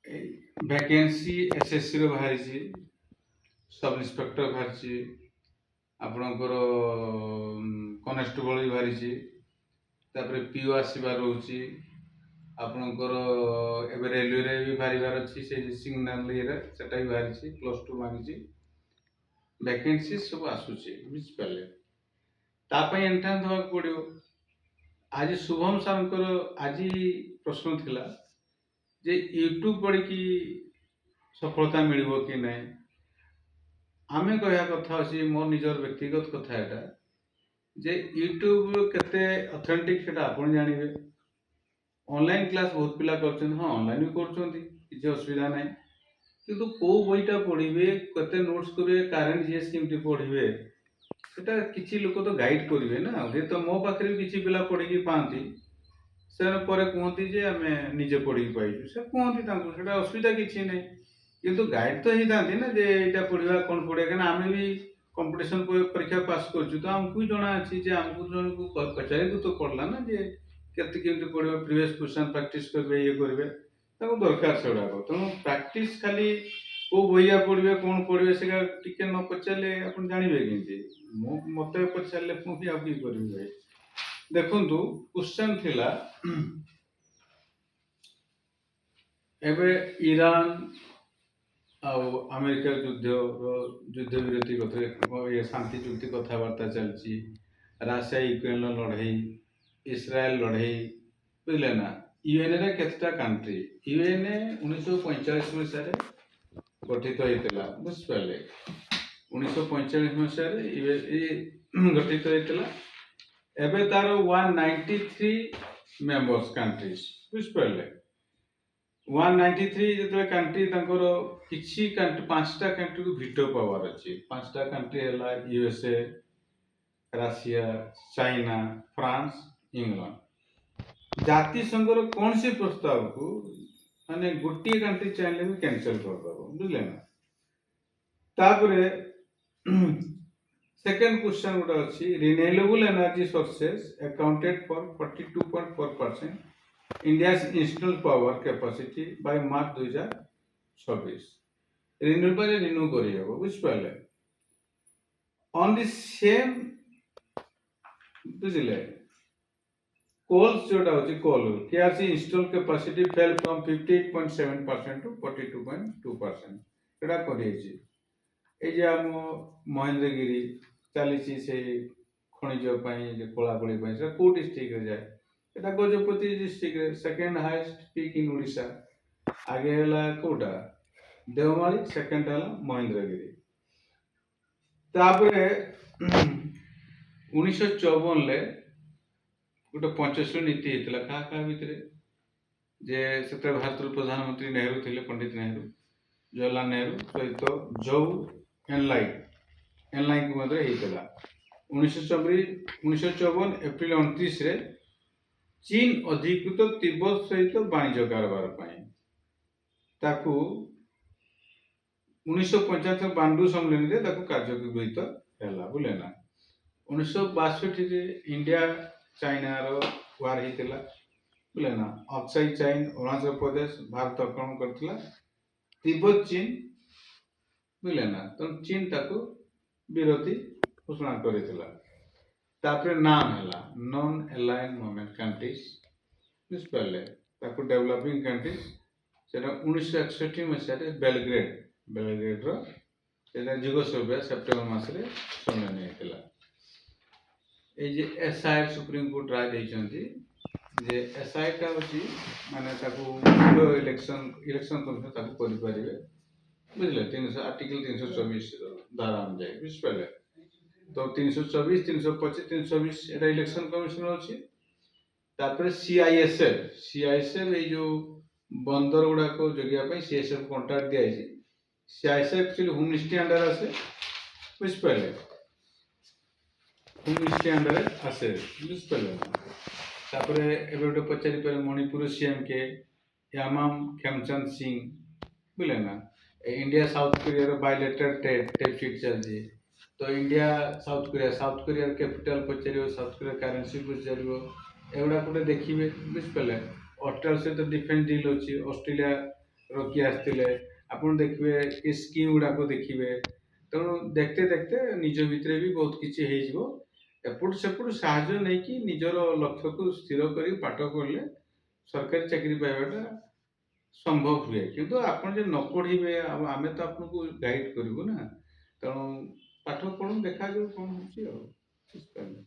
Vacancy SSC ର ବାହାରିଛି, sub inspector ବାହାରିଛି, ଆପଣଙ୍କର କନେଷ୍ଟବଳ ବି ବାହାରିଛି, ତାପରେ ପିଓ ଆସିବାର ରହୁଛି, ଆପଣଙ୍କର ଏବେ ରେଲୱେରେ ବି ବାହାରିବାର ଅଛି, ସେ ସିଗ୍ନାଲ ଇଏରେ ସେଟା ବି ବାହାରିଛି, +2 ମାଗିଛି, ଭ୍ୟାକେନ୍ସି ସବୁ ଆସୁଛି, ବୁଝିପାରିଲେ। ତା ପାଇଁ ଏଣ୍ଟ୍ରାନ୍ସ ଦେବାକୁ ପଡ଼ିବ। ଆଜି ଶୁଭମ ସାରଙ୍କର ଆଜି ପ୍ରଶ୍ନ ଥିଲା ଯେ ୟୁଟ୍ୟୁବ ପଢ଼ିକି ସଫଳତା ମିଳିବ କି ନାହିଁ। ଆମେ କହିବା କଥା ଅଛି, ମୋ ନିଜର ବ୍ୟକ୍ତିଗତ କଥା ଏଟା ଯେ ୟୁଟ୍ୟୁବ କେତେ ଅଥେଣ୍ଟିକ୍ ସେଟା ଆପଣ ଜାଣିବେ। ଅନଲାଇନ୍ କ୍ଲାସ୍ ବହୁତ ପିଲା କରୁଛନ୍ତି, ହଁ ଅନଲାଇନ୍ ବି କରୁଛନ୍ତି, କିଛି ଅସୁବିଧା ନାହିଁ, କିନ୍ତୁ କୋଉ ବହିଟା ପଢ଼ିବେ, କେତେ ନୋଟ୍ସ କରିବେ, କାରେଣ୍ଟ ଜିଏସ୍ କେମିତି ପଢ଼ିବେ, ସେଟା କିଛି ଲୋକ ତ ଗାଇଡ୍ କରିବେ ନା। ହୁଏତ ମୋ ପାଖରେ ବି କିଛି ପିଲା ପଢ଼ିକି ପାଆନ୍ତି, ସେମାନେ ପରେ କୁହନ୍ତି ଯେ ଆମେ ନିଜେ ପଢ଼ିକି ପାଇଛୁ, ସେ କୁହନ୍ତି ତାଙ୍କୁ, ସେଟା ଅସୁବିଧା କିଛି ନାହିଁ, କିନ୍ତୁ ଗାଇଡ୍ ତ ହେଇଥାନ୍ତି ନା ଯେ ଏଇଟା ପଢ଼ିବା କ'ଣ ପଢ଼ିବା। କାହିଁକିନା ଆମେ ବି କମ୍ପିଟିସନ୍ ପରୀକ୍ଷା ପାସ୍ କରୁଛୁ, ତ ଆମକୁ ବି ଜଣା ଅଛି ଯେ ଆମକୁ ଜଣକୁ ପଚାରିବାକୁ ତ ପଡ଼ିଲା ନା ଯେ କେତେ କେମିତି ପଢ଼ିବ, ପ୍ରିଭିୟସ୍ କ୍ୱେଶ୍ଚନ୍ ପ୍ରାକ୍ଟିସ୍ କରିବେ, ଇଏ କରିବେ, ତାଙ୍କୁ ଦରକାର ସେଗୁଡ଼ାକ। ତେଣୁ ପ୍ରାକ୍ଟିସ୍ ଖାଲି କୋଉ ବହିଆ ପଢ଼ିବେ, କ'ଣ ପଢ଼ିବେ, ସେଇଟା ଟିକେ ନ ପଚାରିଲେ ଆପଣ ଜାଣିବେ କେମିତି। ମୋତେ ପଚାରିଲେ ମୁଁ ବି ଆଉ କି କରିବି ଭାଇ। ଦେଖନ୍ତୁ କ୍ୱେଶ୍ଚନ୍ ଥିଲା ଏବେ ଇରାନ ଆଉ ଆମେରିକା ଯୁଦ୍ଧ ବିରତି କଥା, ଶାନ୍ତି ଚୁକ୍ତି କଥାବାର୍ତ୍ତା ଚାଲିଛି, ରାସିଆ ୟୁକ୍ରେନର ଲଢ଼େଇ, ଇସ୍ରାଏଲ ଲଢ଼େଇ, ବୁଝିଲେ ନା। ୟୁଏନ୍ରେ କେତେଟା କାଣ୍ଟ୍ରି, ୟୁଏନ୍ଏ 1945 ମସିହାରେ ଗଠିତ ହେଇଥିଲା, ବୁଝିପାରିଲେ। 1945 ମସିହାରେ ଗଠିତ ହେଇଥିଲା। ଏବେ ତାର 193 ମେମ୍ବର୍ସ କାଣ୍ଟ୍ରିଜ, ବୁଝିପାରିଲେ। 193 ଯେତେବେଳେ କାଣ୍ଟ୍ରି, ତାଙ୍କର କିଛି କାଣ୍ଟ୍ରି, 5ଟା କାଣ୍ଟ୍ରିକୁ ଭିଟୋ ପାୱାର ଅଛି। 5ଟା କାଣ୍ଟ୍ରି ହେଲା ୟୁଏସ୍ଏ, ରାସିଆ, ଚାଇନା, ଫ୍ରାନ୍ସ, ଇଂଲଣ୍ଡ। ଜାତିସଂଘର କୌଣସି ପ୍ରସ୍ତାବକୁ ମାନେ ଗୋଟିଏ କାଣ୍ଟ୍ରି ଚାହିଁଲେ ବି କ୍ୟାନସଲ କରିଦେବ, ବୁଝିଲେ ନା। ତାପରେ ସେକେଣ୍ଡ କ୍ୱେଶ୍ଚନ ଗୋଟେ ଅଛି, renewable energy sources accounted for 42.4% India's installed power capacity by March 2026। Renewable renew କରିହେବ, ବୁଝିପାରିଲେ। ଅନ୍ ଦି ସେମ୍, ବୁଝିଲେ, କୋଲ୍ସ ଯୋଉଟା ହେଉଛି coal KRC install capacity fell from 58.7% to 42.2%। ଏଇଟା କରିହେଇଛି। এই যে ଆମ ମହେନ୍ଦ୍ରଗିରି ଚାଲିଛି ସେଇ ଖଣିଜ ପାଇଁ, ଯେ କଳାକଳି ପାଇଁ, ସେଟା କୋଉ ଡିଷ୍ଟ୍ରିକ୍ଟରେ ଯାଏ, এটা ଗଜପତି ଡିଷ୍ଟ୍ରିକ୍ଟରେ। Second highest peak in Odisha. ଆଗେ ହେଲା କୋଉଟା, ଦେଓମାଳି, ସେକେଣ୍ଡ ହେଲା ମହେନ୍ଦ୍ରଗିରି। ତାପରେ 1954ରେ ଗୋଟେ ପଞ୍ଚଶୀଳ ନୀତି ହେଇଥିଲା, କାହା କାହା ଭିତରେ, ଯେ ସେତେବେଳେ ଭାରତର ପ୍ରଧାନମନ୍ତ୍ରୀ ନେହେରୁ ଥିଲେ, ପଣ୍ଡିତ ନେହେରୁ, ଜବାହରଲାଲ ନେହେରୁ ସହିତ ଜଉ ଏନ୍ଲାଇଙ୍କୁ ମଧ୍ୟ ହେଇଥିଲା। 1954 ଏପ୍ରିଲ 29ରେ ଚୀନ ଅଧିକୃତ ତିବ୍ବତ ସହିତ ବାଣିଜ୍ୟ କାରବାର ପାଇଁ ତାକୁ 1975 ବାଣ୍ଡୁ ସମ୍ମିଳନୀରେ ତାକୁ କାର୍ଯ୍ୟଗୃହୀତ ହେଲା, ବୁଝିଲେ ନା। 1962ରେ ଇଣ୍ଡିଆ ଚାଇନାର ୱାର ହେଇଥିଲା, ବୁଝିଲେ ନା। ଅକ୍ସାଇ ଚାଇନ ଅରୁଣାଚଳ ପ୍ରଦେଶ ଭାରତ ଆକ୍ରମଣ କରିଥିଲା, ତିବ୍ବତ ଚୀନ, ବୁଝିଲେ ନା। ତେଣୁ ଚୀନ ତାକୁ ବିରତି ଘୋଷଣା କରିଥିଲା। ତାପରେ ନାମ ହେଲା ନନ୍ ଆଲାଇନ୍ ମୁଭମେଣ୍ଟ କାଣ୍ଟ୍ରିଜ, ବୁଝିପାରିଲେ, ତାକୁ ଡେଭଲପିଂ କାଣ୍ଟ୍ରିଜ। ସେଟା 1961 ମସିହାରେ ବେଲଗ୍ରେଡର ସେଟା ଯୁଗୋସ୍ଲାଭିଆ ସେପ୍ଟେମ୍ବର ମାସରେ ସମ୍ମିଳନୀ ହେଇଥିଲା। এই যে এসআই সুপ্রিমকোর্ট রায় ଦେଇଛନ୍ତି ଯେ ଏସ୍ଆଇଟା ହେଉଛି ମାନେ ତାକୁ ଇଲେକ୍ସନ କମିଶନ ତାକୁ କରିପାରିବେ, ବୁଝିଲେ। ଆର୍ଟିକଲ 324 ଧାରା ଅନୁଯାୟୀ, ବୁଝିପାରିଲେ। ତ 324, 325, 326 এটা ଇଲେକ୍ସନ କମିଶନ ଅଛି। ତାପରେ ସିଆଇଏସ୍ଏଫ୍ ଏଇ ଯୋଉ ବନ୍ଦର ଗୁଡାକ ଜଗିବା ପାଇଁ ସିଆଇଏସ୍ଏଫ୍ କଣ୍ଟ୍ରାକ୍ଟ ଦିଆଯାଇଛି। ସିଆଇଏସ୍ଏଫ୍ ଆକ୍ଚୁଆଲି ହୋମ ମିନିଷ୍ଟ୍ରି ଅଣ୍ଡର ଆସେ, ବୁଝିପାରିଲେ। ହୋମ ମିନିଷ୍ଟ୍ରି ଅଣ୍ଡରରେ ଆସେ, ବୁଝିପାରିଲେ। ତାପରେ ଏବେ ଗୋଟେ ପଚାରିପାରିବେ ମଣିପୁର ସିଏମ୍ କେ, ୟାମାମ୍ ଖେମଚନ୍ଦ ସିଂ, ବୁଝିଲେ ନା। ଇଣ୍ଡିଆ ସାଉଥ କୋରିଆର ବାୟୋଲେଟରାଲ ଟ୍ରେଡ୍ ଚାଲିଛି। ତ ଇଣ୍ଡିଆ ସାଉଥ କୋରିଆର କ୍ୟାପିଟାଲ ପଚାରିବ, ସାଉଥ କୋରିଆ କାରେନ୍ସି ପଚାରିବ, ଏଗୁଡା ଗୋଟେ ଦେଖିବେ, ବୁଝିପାରିଲେ। ଅଷ୍ଟ୍ରେଲିଆ ସହିତ ଡିଫେନ୍ସ ଡିଲ୍ ଅଛି, ଅଷ୍ଟ୍ରେଲିଆ ରୋକି ଆସିଥିଲେ ଆପଣ ଦେଖିବେ ଏ ସ୍କିମ୍ ଗୁଡ଼ାକ ଦେଖିବେ। ତେଣୁ ଦେଖତେ ଦେଖତେ ନିଜ ଭିତରେ ବି ବହୁତ କିଛି ହେଇଯିବ। ଏପଟୁ ସେପଟୁ ସାହାଯ୍ୟ ନେଇକି ନିଜର ଲକ୍ଷ୍ୟକୁ ସ୍ଥିର କରି ପାଠ ପଢ଼ିଲେ ସରକାରୀ ଚାକିରି ପାଇବାଟା ସମ୍ଭବ ହୁଏ। କିନ୍ତୁ ଆପଣ ଯଦି ନ ପଢ଼ିବେ ଆଉ ଆମେ ତ ଆପଣଙ୍କୁ ଗାଇଡ଼ କରିବୁ ନା। ତେଣୁ ପାଠ ପଢ଼ନ୍ତୁ ଦେଖାଯାଉ କଣ ହଉଛି ଆଉ। ବୁଝିପାରିଲେ?